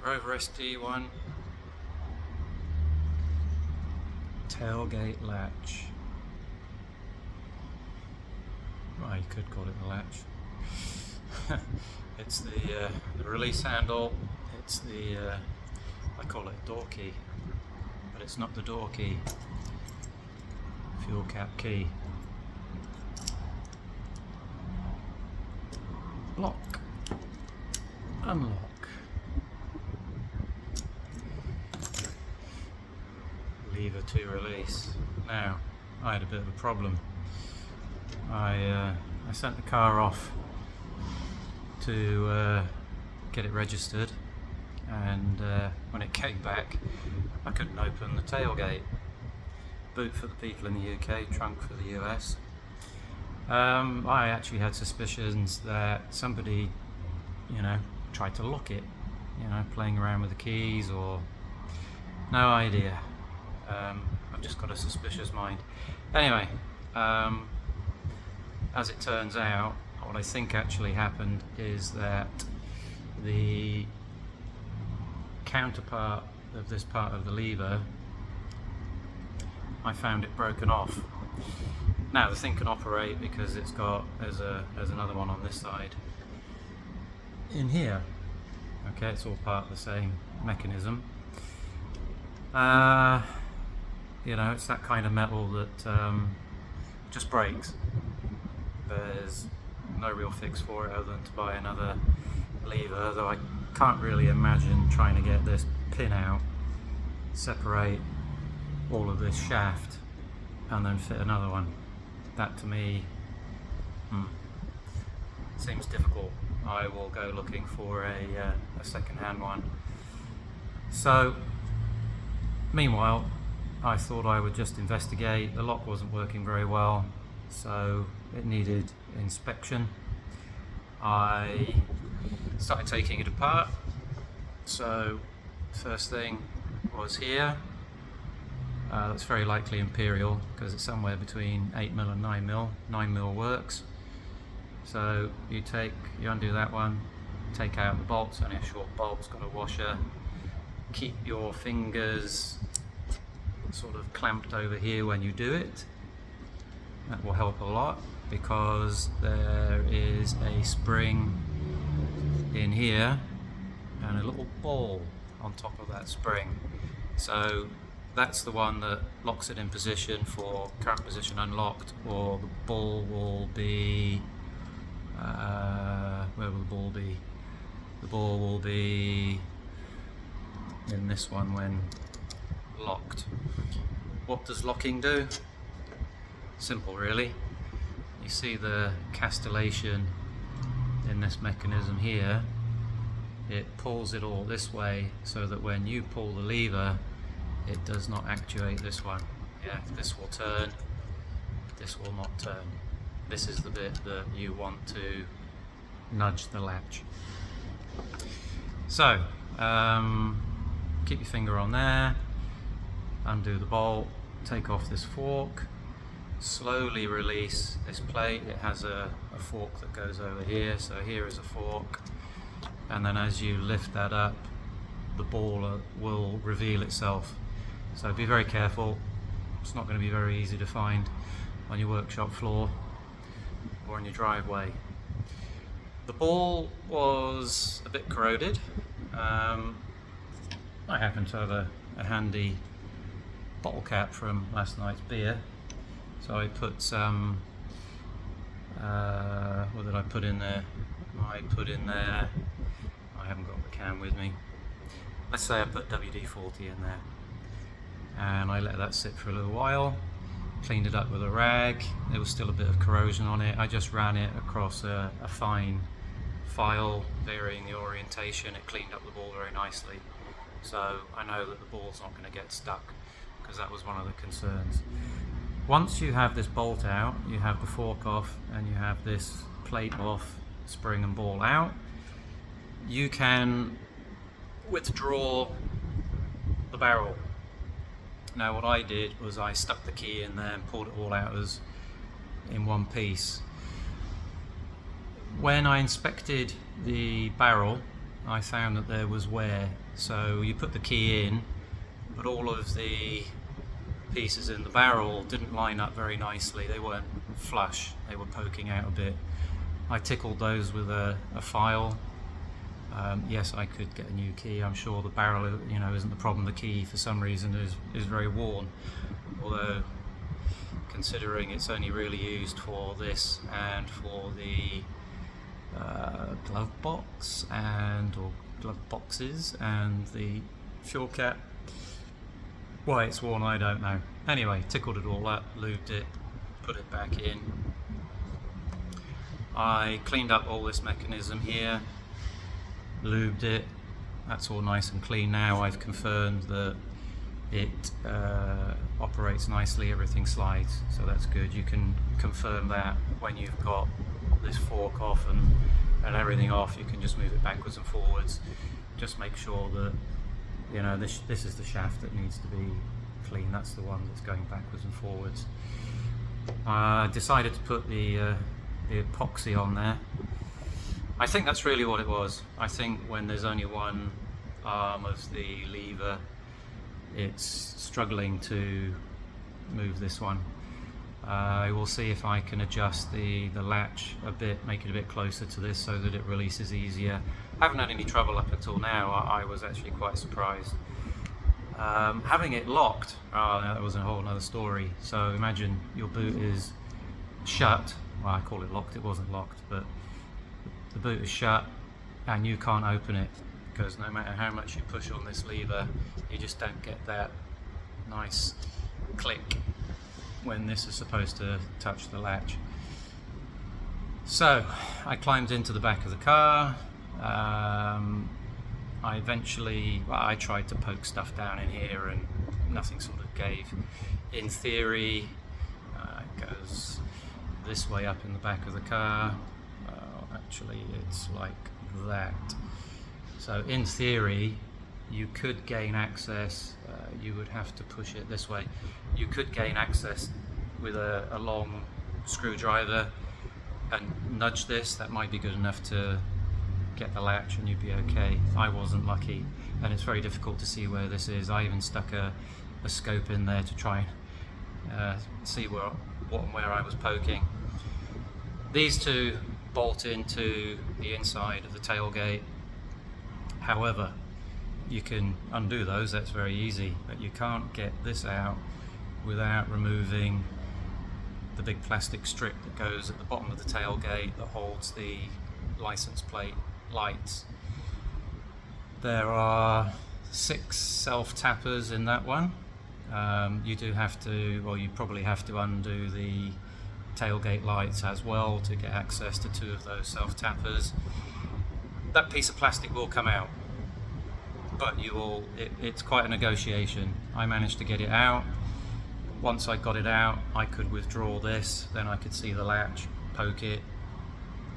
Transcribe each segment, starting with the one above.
Rover SD1 tailgate latch. Well, you could call it a latch. It's the release handle. It's the I call it door key, but it's not the door key. Fuel cap key. Lock. Unlock. Lever to release. Now, I had a bit of a problem. I sent the car off to get it registered, and when it came back I couldn't open the tailgate. Boot for the people in the UK, trunk for the US. I actually had suspicions that somebody, tried to lock it, playing around with the keys, or no idea. I've just got a suspicious mind. Anyway, as it turns out, what I think actually happened is that the counterpart of this part of the lever, I found it broken off. Now the thing can operate because it's got, there's another one on this side in here. Okay, it's all part of the same mechanism. It's that kind of metal that just breaks. There's no real fix for it other than to buy another lever, though I can't really imagine trying to get this pin out, separate all of this shaft, and then fit another one. That to me seems difficult. I will go looking for a second-hand one. So meanwhile, I thought I would just investigate. The lock wasn't working very well, so it needed inspection. I started taking it apart. So first thing was here. That's very likely Imperial because it's somewhere between 8mm and 9mm. 9mm works. So you undo that one, take out the bolts, only a short bolt, it's got a washer. Keep your fingers sort of clamped over here when you do it. That will help a lot because there is a spring in here and a little ball on top of that spring. So that's the one that locks it in position for current position unlocked, or the ball will be, where will the ball be? The ball will be in this one when locked. What does locking do? Simple really. You see the castellation in this mechanism here. It pulls it all this way so that when you pull the lever, it does not actuate this one. Yeah, this will turn, this will not turn. This is the bit that you want to nudge the latch. So, keep your finger on there, undo the bolt, take off this fork, slowly release this plate. It has a fork that goes over here, so here is a fork, and then as you lift that up, the ball will reveal itself. So be very careful. It's not going to be very easy to find on your workshop floor or in your driveway. The ball was a bit corroded. I happen to have a handy bottle cap from last night's beer, so I put some, what did I put in there? I haven't got the can with me. Let's say I put WD-40 in there, and I let that sit for a little while, cleaned it up with a rag. There was still a bit of corrosion on it. I just ran it across a fine file, varying the orientation. It cleaned up the ball very nicely, so I know that the ball's not going to get stuck, because that was one of the concerns. Once you have this bolt out, you have the fork off, and you have this plate off, spring and ball out, you can withdraw the barrel. Now what I did was I stuck the key in there and pulled it all out as in one piece. When I inspected the barrel, I found that there was wear. So you put the key in, but all of the pieces in the barrel didn't line up very nicely. They weren't flush, they were poking out a bit. I tickled those with a file. Yes, I could get a new key. I'm sure the barrel, isn't the problem. The key, for some reason, is very worn. Although, considering it's only really used for this and for the glove box or glove boxes and the fuel cap, why it's worn, I don't know. Anyway, tickled it all up, lubed it, put it back in. I cleaned up all this mechanism here, lubed it. That's all nice and clean now. I've confirmed that it operates nicely, everything slides, so that's good. You can confirm that when you've got this fork off and everything off. You can just move it backwards and forwards. Just make sure that this is the shaft that needs to be clean. That's the one that's going backwards and forwards. I decided to put the epoxy on there. I think that's really what it was. I think when there's only one arm of the lever, it's struggling to move this one. I will see if I can adjust the latch a bit, make it a bit closer to this so that it releases easier. I haven't had any trouble up until now. I was actually quite surprised. Having it locked, that was a whole other story. So imagine your boot is shut. Well, I call it locked, it wasn't locked, but the boot is shut and you can't open it, because no matter how much you push on this lever, you just don't get that nice click when this is supposed to touch the latch. So I climbed into the back of the car. I tried to poke stuff down in here and nothing sort of gave. In theory, it goes this way up in the back of the car. Actually, it's like that. So in theory, you could gain access. You would have to push it this way. You could gain access with a long screwdriver and nudge this. That might be good enough to get the latch and you'd be okay. I wasn't lucky, and it's very difficult to see where this is. I even stuck a scope in there to try and see what and where I was poking. These two bolt into the inside of the tailgate. However, you can undo those, that's very easy, but you can't get this out without removing the big plastic strip that goes at the bottom of the tailgate that holds the license plate lights. There are 6 self-tappers in that one. You probably have to undo the tailgate lights as well to get access to 2 of those self-tappers. That piece of plastic will come out, but it's quite a negotiation. I managed to get it out. Once I got it out, I could withdraw this, then I could see the latch, poke it,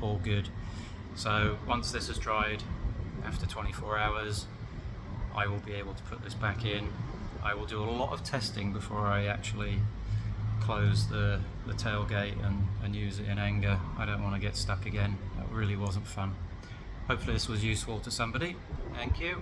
all good. So once this has dried, after 24 hours, I will be able to put this back in. I will do a lot of testing before I actually close the tailgate and use it in anger. I don't want to get stuck again. That really wasn't fun. Hopefully this was useful to somebody. Thank you.